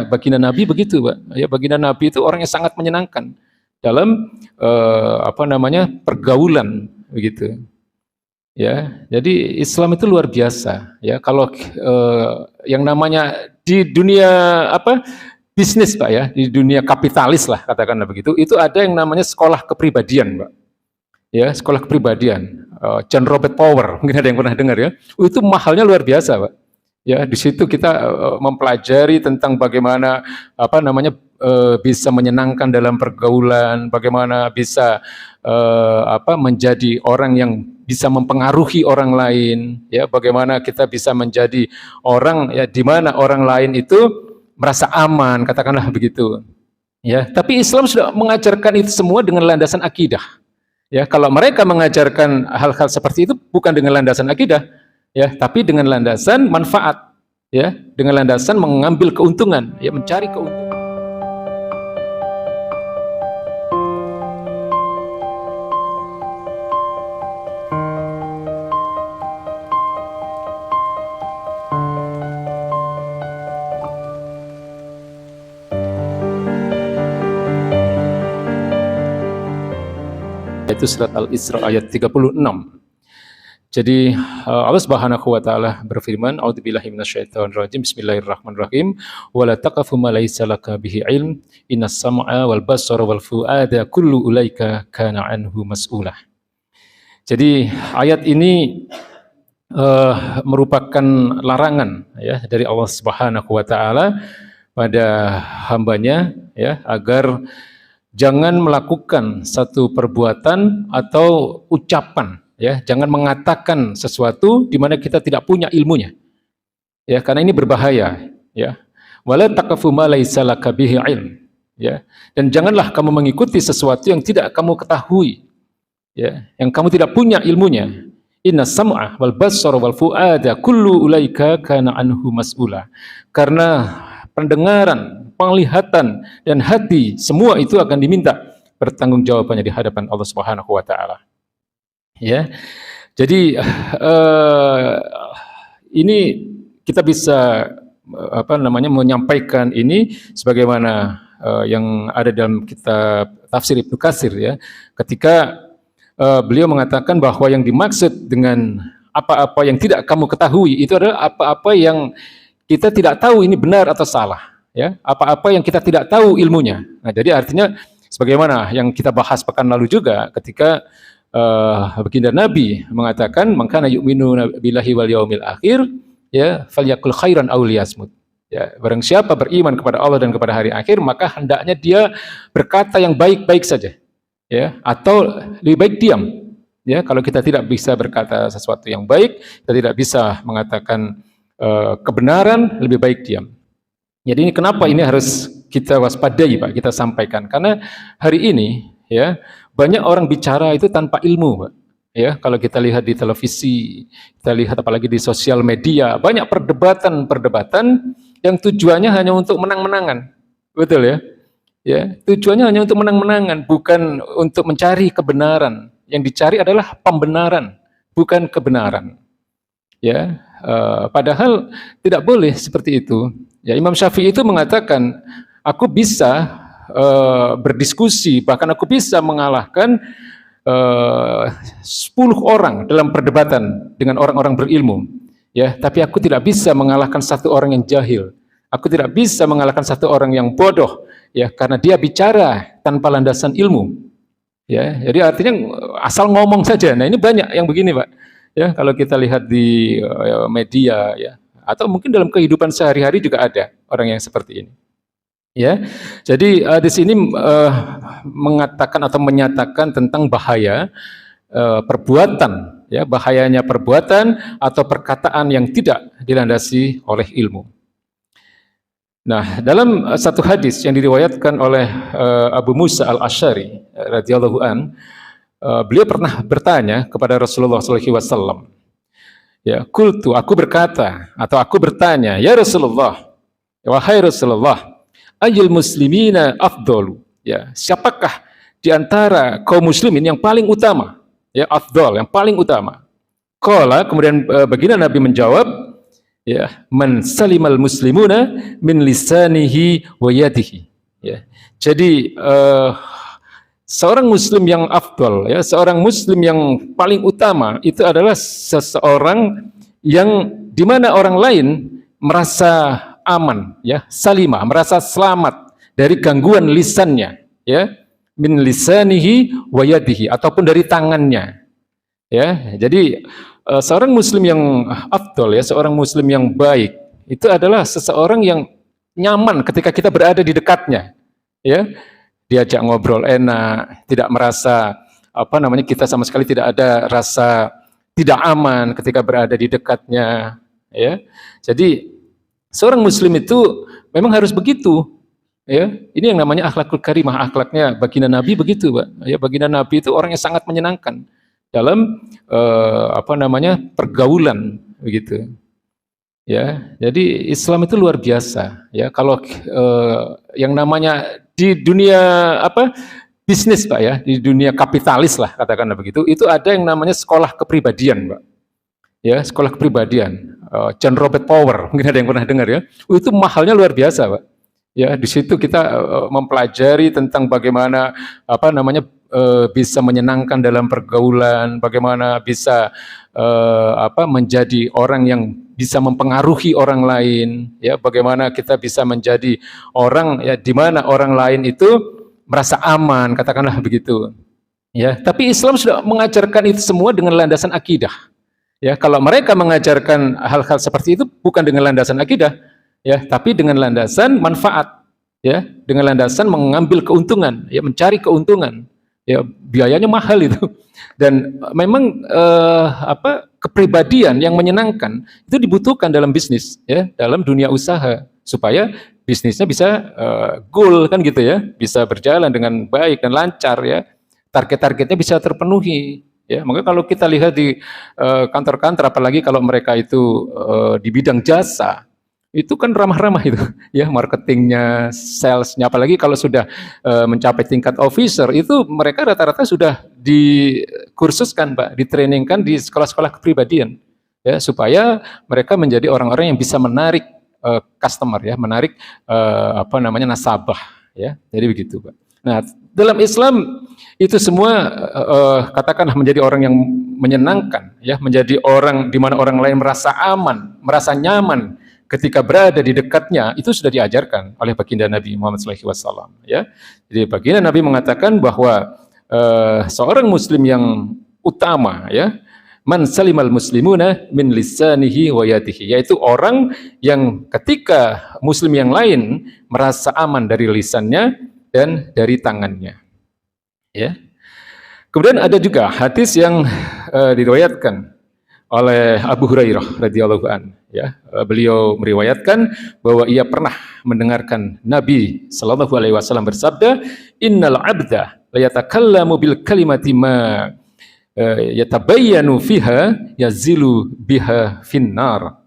baginda Nabi begitu, Pak. Ya, baginda Nabi itu orang yang sangat menyenangkan dalam pergaulan begitu. Ya, jadi Islam itu luar biasa. Ya, kalau yang namanya di dunia bisnis, Pak, ya, di dunia kapitalis lah katakanlah begitu, itu ada yang namanya sekolah kepribadian, Pak. Ya, sekolah kepribadian. John Robert Power, mungkin ada yang pernah dengar ya. Itu mahalnya luar biasa, Pak. Ya, di situ kita mempelajari tentang bagaimana bisa menyenangkan dalam pergaulan, bagaimana bisa menjadi orang yang bisa mempengaruhi orang lain, ya, bagaimana kita bisa menjadi orang ya di mana orang lain itu merasa aman, katakanlah begitu. Ya, tapi Islam sudah mengajarkan itu semua dengan landasan akidah. Ya, kalau mereka mengajarkan hal-hal seperti itu bukan dengan landasan akidah, ya, tapi dengan landasan manfaat, ya, dengan landasan mengambil keuntungan, ya, mencari keuntungan. Itu surat Al-Isra ayat 36. Jadi Allah Subhanahu wa taala berfirman, A'udzubillahi minasyaitonirrajim. Bismillahirrahmanirrahim. Wala taqafu ma laysa laka bihi ilm. Innas sam'a wal basara wal fuada kullu ulaika kana anhu mas'ulah. Jadi ayat ini merupakan larangan, ya, dari Allah Subhanahu wa taala pada hambanya, ya, agar jangan melakukan satu perbuatan atau ucapan, ya, jangan mengatakan sesuatu di mana kita tidak punya ilmunya, ya, karena ini berbahaya, ya. Wala taqafu ma laisa laka bihi ilm, ya, dan janganlah kamu mengikuti sesuatu yang tidak kamu ketahui, ya, yang kamu tidak punya ilmunya. Inna sam'a wal basara wal fuada kullu ulaika kana anhu mas'ula. Karena pendengaran, penglihatan, dan hati, semua itu akan diminta pertanggungjawabannya di hadapan Allah Subhanahu wa taala. Ya. Jadi ini kita bisa menyampaikan ini sebagaimana yang ada dalam kitab tafsir Ibnu Katsir, ya. Ketika beliau mengatakan bahwa yang dimaksud dengan apa-apa yang tidak kamu ketahui itu adalah apa-apa yang kita tidak tahu ini benar atau salah, ya, apa-apa yang kita tidak tahu ilmunya. Nah, jadi artinya sebagaimana yang kita bahas pekan lalu juga ketika baginda Nabi mengatakan mangkana yu'minu billahi wal yaumil akhir, ya, falyakul khairan aw liyasmut. Ya, barang siapa beriman kepada Allah dan kepada hari akhir, maka hendaknya dia berkata yang baik-baik saja, ya, atau lebih baik diam. Ya, kalau kita tidak bisa berkata sesuatu yang baik, kita tidak bisa mengatakan kebenaran, lebih baik diam. Jadi ini kenapa ini harus kita waspadai, Pak, kita sampaikan, karena hari ini, ya, banyak orang bicara itu tanpa ilmu, Pak. Ya, kalau kita lihat di televisi, kita lihat apalagi di sosial media, banyak perdebatan yang tujuannya hanya untuk menang-menangan, betul ya? Ya, tujuannya hanya untuk menang-menangan, bukan untuk mencari kebenaran. Yang dicari adalah pembenaran, bukan kebenaran. Ya, padahal tidak boleh seperti itu. Ya, Imam Syafi'i itu mengatakan, aku bisa berdiskusi, bahkan aku bisa mengalahkan 10 orang dalam perdebatan dengan orang-orang berilmu. Ya, tapi aku tidak bisa mengalahkan satu orang yang jahil. Aku tidak bisa mengalahkan satu orang yang bodoh, ya, karena dia bicara tanpa landasan ilmu. Ya, jadi artinya asal ngomong saja. Nah, ini banyak yang begini, Pak. Ya, kalau kita lihat di media, ya, atau mungkin dalam kehidupan sehari-hari juga ada orang yang seperti ini. Ya, jadi di sini mengatakan atau menyatakan tentang bahaya perbuatan, ya, bahayanya perbuatan atau perkataan yang tidak dilandasi oleh ilmu. Nah, dalam satu hadis yang diriwayatkan oleh Abu Musa al-Asy'ari radhiyallahu an, beliau pernah bertanya kepada Rasulullah SAW. Ya, qultu, aku berkata atau aku bertanya, ya Rasulullah, wahai Rasulullah, ayyul muslimina afdalu? Ya, siapakah di antara kaum muslimin yang paling utama? Ya, afdal, yang paling utama. Qala, kemudian baginda Nabi menjawab, ya, man salimal muslimuna min lisanihi wa yadihi, ya. Jadi seorang muslim yang afdal, ya, seorang muslim yang paling utama itu adalah seseorang yang di mana orang lain merasa aman, ya, salimah, merasa selamat dari gangguan lisannya, ya, min lisanihi wa yadihi, ataupun dari tangannya, ya. Jadi seorang muslim yang afdal, ya, seorang muslim yang baik itu adalah seseorang yang nyaman ketika kita berada di dekatnya, ya, diajak ngobrol enak, tidak merasa kita sama sekali tidak ada rasa tidak aman ketika berada di dekatnya, ya. Jadi seorang muslim itu memang harus begitu, ya. Ini yang namanya akhlakul karimah, akhlaknya baginda Nabi begitu, Pak. Ya, baginda Nabi itu orang yang sangat menyenangkan dalam pergaulan, begitu. Ya, jadi Islam itu luar biasa, ya. Kalau yang namanya di dunia bisnis, Pak, ya, di dunia kapitalis lah katakanlah begitu, itu ada yang namanya sekolah kepribadian, Pak. Ya, sekolah kepribadian. John Robert Power, mungkin ada yang pernah dengar, ya. Itu mahalnya luar biasa, Pak. Ya, di situ kita mempelajari tentang bagaimana bisa menyenangkan dalam pergaulan, bagaimana bisa menjadi orang yang bisa mempengaruhi orang lain, ya, bagaimana kita bisa menjadi orang, ya, di mana orang lain itu merasa aman, katakanlah begitu. Ya, tapi Islam sudah mengajarkan itu semua dengan landasan akidah. Ya, kalau mereka mengajarkan hal-hal seperti itu bukan dengan landasan akidah, ya, tapi dengan landasan manfaat, ya, dengan landasan mengambil keuntungan, ya, mencari keuntungan, ya, biayanya mahal itu. Dan memang kepribadian yang menyenangkan itu dibutuhkan dalam bisnis, ya, dalam dunia usaha, supaya bisnisnya bisa goal, kan gitu, ya, bisa berjalan dengan baik dan lancar, ya, target-targetnya bisa terpenuhi. Ya, maka kalau kita lihat di kantor-kantor, apalagi kalau mereka itu di bidang jasa, itu kan ramah-ramah itu, ya, marketingnya, salesnya, apalagi kalau sudah mencapai tingkat officer, itu mereka rata-rata sudah dikursuskan, Pak, ditrainingkan di sekolah-sekolah kepribadian, ya, supaya mereka menjadi orang-orang yang bisa menarik customer, ya, menarik nasabah, ya, jadi begitu, Pak. Nah, dalam Islam itu semua katakanlah menjadi orang yang menyenangkan, ya, menjadi orang di mana orang lain merasa aman, merasa nyaman ketika berada di dekatnya, itu sudah diajarkan oleh baginda Nabi Muhammad SAW, ya. Jadi baginda Nabi mengatakan bahwa seorang muslim yang utama, ya, man salimal muslimuna min lisanihi wa yadihi, yaitu orang yang ketika muslim yang lain merasa aman dari lisannya dan dari tangannya, ya. Kemudian ada juga hadis yang diriwayatkan oleh Abu Hurairah radhiyallahu an, ya. Beliau meriwayatkan bahwa ia pernah mendengarkan Nabi sallallahu alaihi wasallam bersabda, innal abda la yatakallamu bil kalimati ma yatabayyanu fiha yazilu biha finnar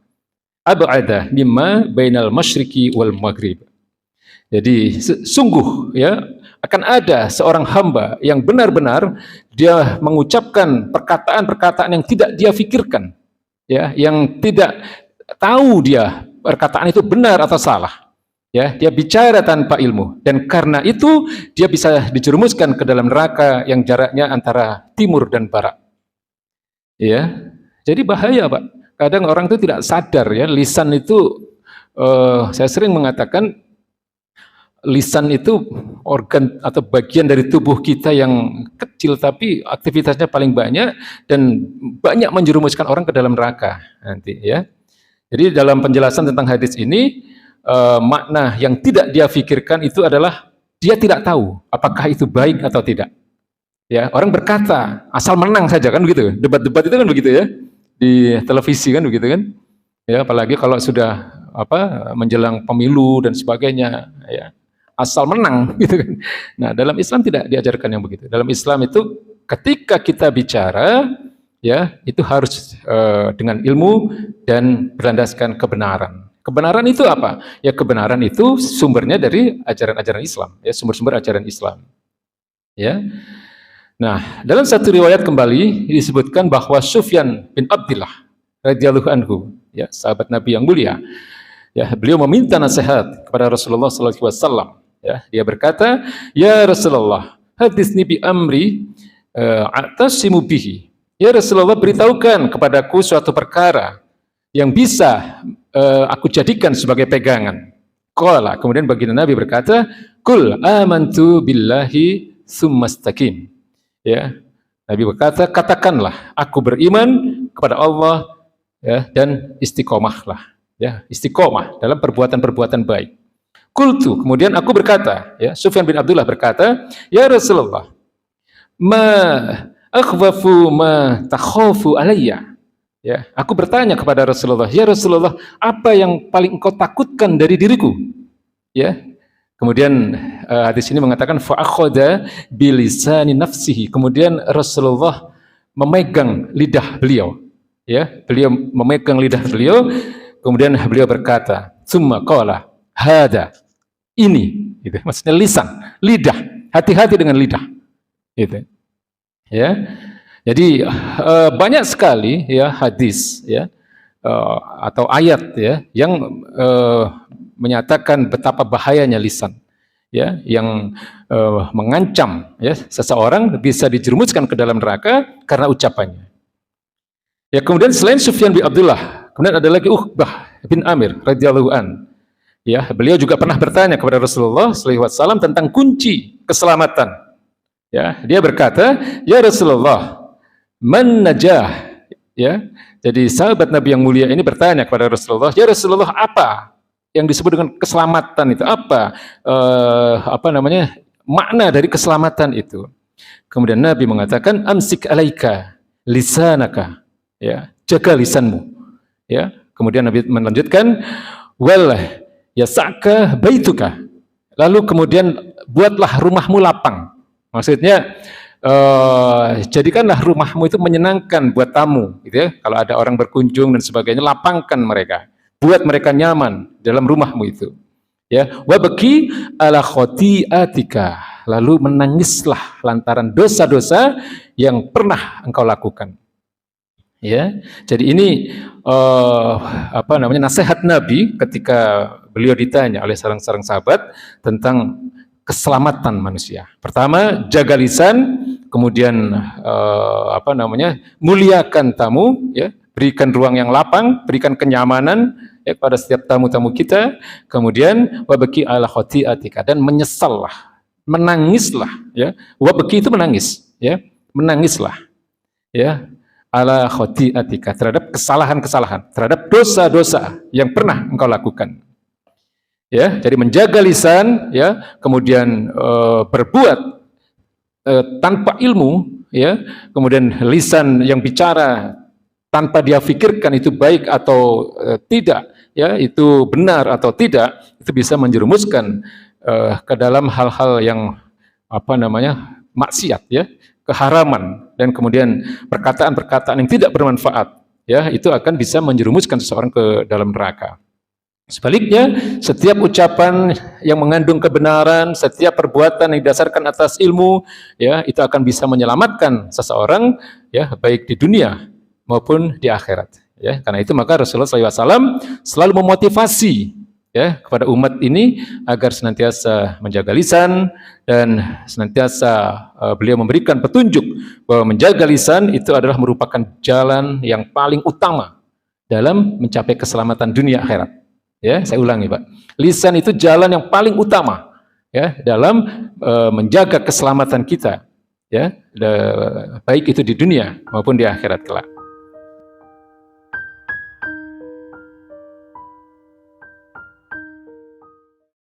ab'ada mimma bainal masyriqi wal maghrib. Jadi sungguh, ya, akan ada seorang hamba yang benar-benar dia mengucapkan perkataan-perkataan yang tidak dia pikirkan, ya, yang tidak tahu dia perkataan itu benar atau salah, ya, dia bicara tanpa ilmu, dan karena itu dia bisa dijerumuskan ke dalam neraka yang jaraknya antara timur dan barat, ya. Jadi bahaya, Pak. Kadang orang itu tidak sadar, ya, lisan itu saya sering mengatakan lisan itu organ atau bagian dari tubuh kita yang kecil tapi aktivitasnya paling banyak dan banyak menjerumuskan orang ke dalam neraka nanti, ya. Jadi dalam penjelasan tentang hadis ini, makna yang tidak dia pikirkan itu adalah dia tidak tahu apakah itu baik atau tidak. Ya, orang berkata asal menang saja, kan begitu. Debat-debat itu kan begitu, ya, di televisi kan begitu, kan. Ya, apalagi kalau sudah menjelang pemilu dan sebagainya, ya, asal menang gitu kan. Nah, dalam Islam tidak diajarkan yang begitu. Dalam Islam itu ketika kita bicara, ya, itu harus dengan ilmu dan berlandaskan kebenaran. Kebenaran itu apa? Ya, kebenaran itu sumbernya dari ajaran-ajaran Islam, ya, sumber-sumber ajaran Islam. Ya. Nah, dalam satu riwayat kembali disebutkan bahwa Sufyan bin Abdullah radhiyallahu anhu, ya, sahabat Nabi yang mulia. Ya, beliau meminta nasihat kepada Rasulullah SAW. Ya, dia berkata, ya Rasulullah, haditsni bi amri atasimu bihi. Ya Rasulullah, beritahukan kepadaku suatu perkara yang bisa aku jadikan sebagai pegangan. Qala, kemudian baginda Nabi berkata, Qul amantu billahi tsumastaqim. Ya, Nabi berkata, katakanlah, aku beriman kepada Allah, ya, dan istiqomahlah, ya, istiqomah dalam perbuatan-perbuatan baik. Qultu, kemudian aku berkata, ya, Sufyan bin Abdullah berkata, ya Rasulullah, ma akhwafu ma takhafu alayya. Ya, aku bertanya kepada Rasulullah, ya Rasulullah, apa yang paling engkau takutkan dari diriku? Ya, kemudian hadis ini mengatakan fa akhadha bilisani nafsihi. Kemudian Rasulullah memegang lidah beliau. Ya, beliau memegang lidah beliau. Kemudian beliau berkata, "Tsumma qala, hada." Ini, gitu. Maksudnya lisan, lidah. Hati-hati dengan lidah. Gitu. Ya. Jadi banyak sekali ya hadis ya atau ayat ya yang menyatakan betapa bahayanya lisan, ya, yang mengancam ya seseorang bisa dijerumuskan ke dalam neraka karena ucapannya. Ya, kemudian selain Sufyan bin Abdullah, kemudian ada lagi Uqbah bin Amir radhiyallahu an. Ya, beliau juga pernah bertanya kepada Rasulullah SAW tentang kunci keselamatan. Ya, dia berkata, ya Rasulullah, man najah, ya. Jadi sahabat Nabi yang mulia ini bertanya kepada Rasulullah, ya Rasulullah, apa yang disebut dengan keselamatan itu? Apa namanya? Makna dari keselamatan itu? Kemudian Nabi mengatakan, amsik alaika lisanaka, ya, jaga lisanmu, ya. Kemudian Nabi melanjutkan, wal yasaka baituka, lalu kemudian buatlah rumahmu lapang. Maksudnya jadikanlah rumahmu itu menyenangkan buat tamu, gitu ya. Kalau ada orang berkunjung dan sebagainya, lapangkan mereka, buat mereka nyaman dalam rumahmu itu. Ya, wabaki ala khotiatika, lalu menangislah lantaran dosa-dosa yang pernah engkau lakukan. Ya, jadi ini nasihat Nabi ketika beliau ditanya oleh seorang sahabat tentang keselamatan manusia. Pertama, jaga lisan. Kemudian muliakan tamu, ya, berikan ruang yang lapang, berikan kenyamanan ya pada setiap tamu-tamu kita. Kemudian wabaki ala khotiatika, dan menyesallah, menangislah, ya. Wabaki itu menangis, ya, menangislah, ya, ala khotiatika, terhadap kesalahan-kesalahan, terhadap dosa-dosa yang pernah engkau lakukan. Ya, jadi menjaga lisan, ya, kemudian berbuat tanpa ilmu, ya, kemudian lisan yang bicara tanpa dia pikirkan itu baik atau tidak, ya, itu benar atau tidak, itu bisa menjerumuskan ke dalam hal-hal yang maksiat, ya, keharaman, dan kemudian perkataan-perkataan yang tidak bermanfaat, ya, itu akan bisa menjerumuskan seseorang ke dalam neraka. Sebaliknya, setiap ucapan yang mengandung kebenaran, setiap perbuatan yang didasarkan atas ilmu, ya, itu akan bisa menyelamatkan seseorang, ya, baik di dunia maupun di akhirat. Ya, karena itu maka Rasulullah SAW selalu memotivasi, ya, kepada umat ini agar senantiasa menjaga lisan, dan senantiasa beliau memberikan petunjuk bahwa menjaga lisan itu adalah merupakan jalan yang paling utama dalam mencapai keselamatan dunia akhirat. Ya, saya ulangi, Pak. Lisan itu jalan yang paling utama, ya, dalam menjaga keselamatan kita, ya, baik itu di dunia maupun di akhirat kelak.